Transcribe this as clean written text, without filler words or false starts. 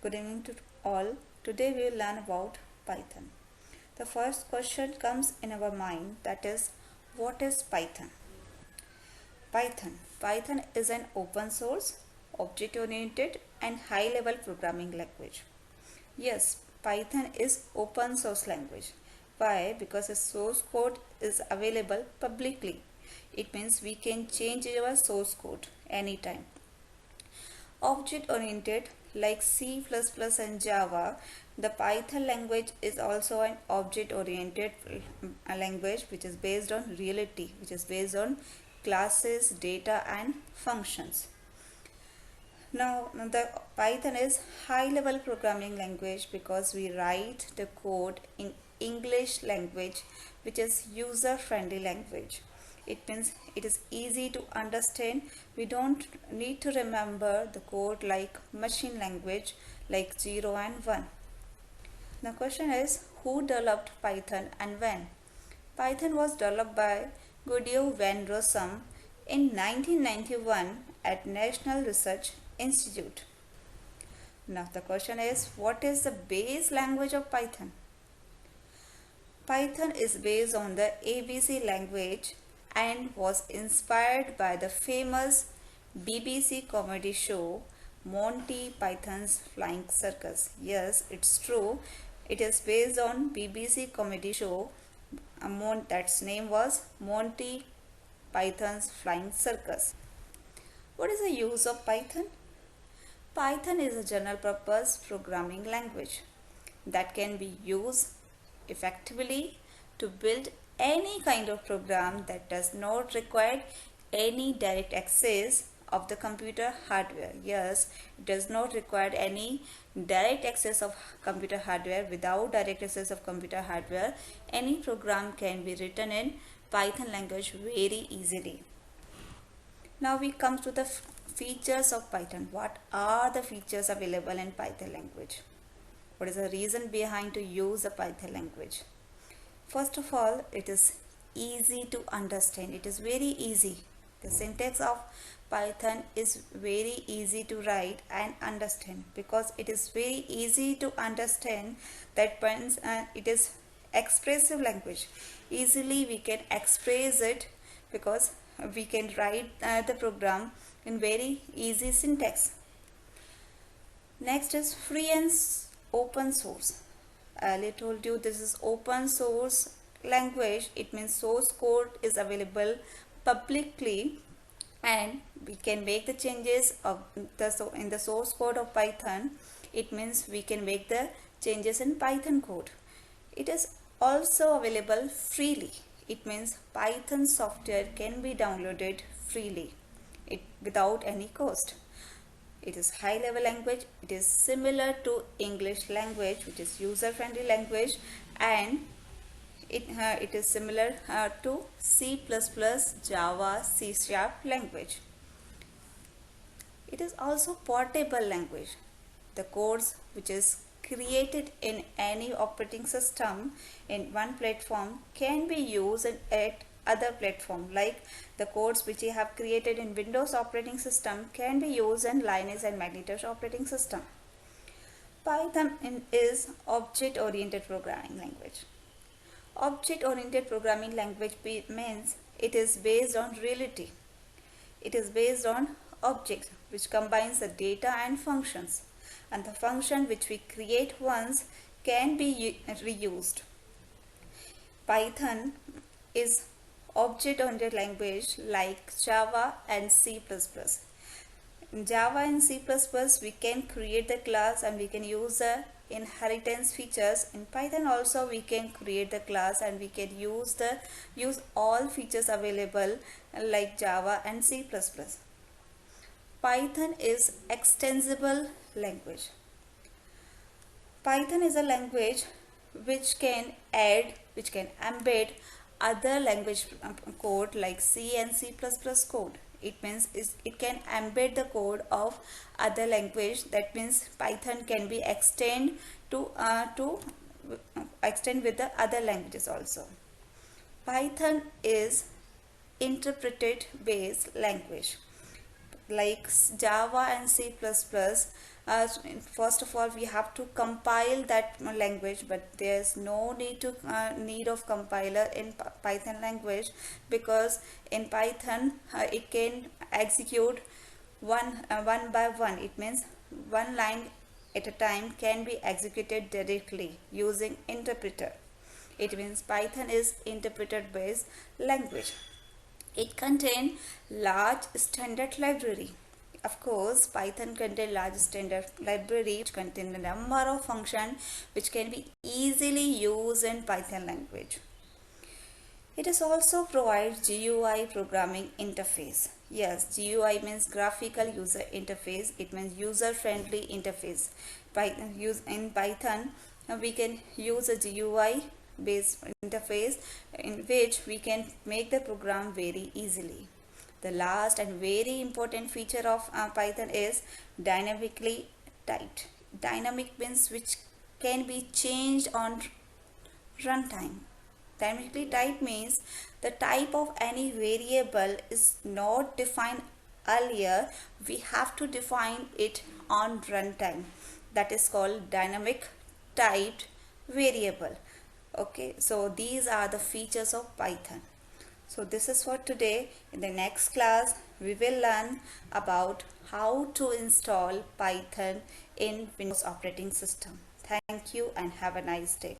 Good evening to all. Today we will learn about Python. The first question comes in our mind, that is, what is Python? Python is an open source, object oriented and high level programming language. Yes, Python is open source language. Why? Because the source code is available publicly. It means we can change our source code anytime. Object oriented like C++ and Java, the Python language is also an object oriented language which is based on reality, which is based on classes, data and functions. Now the Python is high level programming language because we write the code in English language, which is user friendly language. It means it is easy to understand. We don't need to remember the code like machine language like 0 and 1. The question is, who developed Python and when? Python was developed by Guido van Rossum in 1991 at National Research Institute. Now the question is, what is the base language of Python? Python is based on the ABC language and was inspired by the famous BBC comedy show Monty Python's Flying Circus. Yes, it's true. It is based on BBC comedy show that's name was Monty Python's Flying Circus. What is the use of Python? Python is a general purpose programming language that can be used effectively to build any kind of program that does not require any direct access of the computer hardware. Yes, it does not require any direct access of computer hardware. Without direct access of computer hardware, any program can be written in Python language very easily. Now we come to the features of Python. What are the features available in Python language? What is the reason behind to use the Python language? First of all, it is easy to understand. It is very easy. The syntax of Python is very easy to write and understand because it is very easy to understand. That means it is expressive language. Easily we can express it because we can write the program in very easy syntax. Next is free and open source. I told you this is open source language. It means source code is available publicly and we can make the changes of in the source code of Python. It means we can make the changes in Python code. It is also available freely. It means Python software can be downloaded freely without any cost. It is high level language. It is similar to English language, which is user friendly language, and it is similar to C++, Java, C# language. It is also portable language. The codes which is created in any operating system in one platform can be used at other platform, like the codes which you have created in Windows operating system can be used in Linux and Macintosh operating system. Python is object oriented programming language. Object oriented programming language means it is based on reality. It is based on objects which combines the data and functions, and the function which we create once can be reused. Python is object-oriented language like Java and C++. In Java and C++, we can create the class and we can use the inheritance features. In Python also we can create the class and we can use all features available like Java and C++. Python is extensible language. Python is a language which can embed other language code like C and C++ code. It means it can embed the code of other language. That means Python can be extend with the other languages also. Python is interpreted based language. Like Java and C++, First of all, we have to compile that language, but there's no need of compiler in Python language, because in Python it can execute one by one. It means one line at a time can be executed directly using interpreter. It means Python is interpreter based language. It contains large standard library. Of course, Python contains large standard library which contain a number of functions which can be easily used in Python language. It is also provides GUI programming interface. Yes, GUI means graphical user interface. It means user friendly interface. In Python, we can use a GUI based interface in which we can make the program very easily. The last and very important feature of Python is dynamically typed. Dynamic means which can be changed on runtime. Dynamically typed means the type of any variable is not defined earlier. We have to define it on runtime. That is called dynamic typed variable. Okay, so these are the features of Python. So this is for today. In the next class, we will learn about how to install Python in Windows operating system. Thank you and have a nice day.